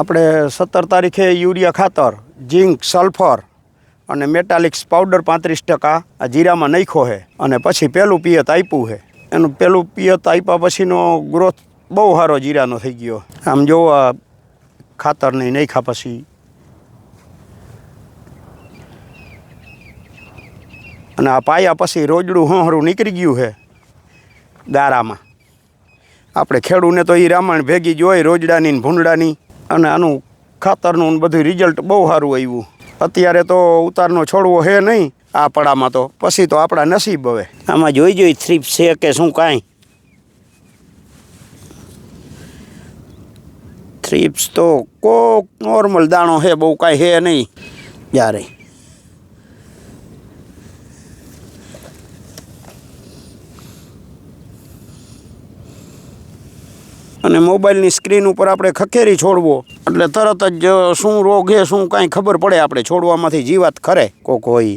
આપણે 17 તારીખે યુરિયા ખાતર, ઝીંક, સલ્ફર અને મેટાલિક્સ પાવડર 35% આ જીરામાં નાખ્યો છે અને પછી પહેલું પિયત આપ્યું છે. એનું પહેલું પિયત આપ્યા પછીનો ગ્રોથ બહુ સારો જીરાનો થઈ ગયો. આમ જોવો આ ખાતર નહીં નાખ્યા પછી અને આ પાયા પછી રોજડું હોહરું નીકળી ગયું છે ગારામાં. આપણે ખેડૂને તો એ રામાયણ ભેગી જ હોય, રોજડાની ને ભૂંડડાની. અને આનું ખાતરનું બધું રિઝલ્ટ બહુ સારું આવ્યું. અત્યારે તો ઉતારનો છોડવો છે નહીં આ પડામાં, તો પછી તો આપણા નસીબ. હવે આમાં જોઈ થ્રીપ્સ છે કે શું કાંઈ? થ્રીપ્સ તો કોક નોર્મલ દાણો છે, બહુ કાંઈ છે નહીં જ્યારે. અને મોબાઈલની સ્ક્રીન ઉપર આપણે ખખેરી છોડવો એટલે તરત જ શું રોગ છે શું કાંઈ ખબર પડે. આપણે છોડવામાંથી જીવાત ખરે કોક હોય.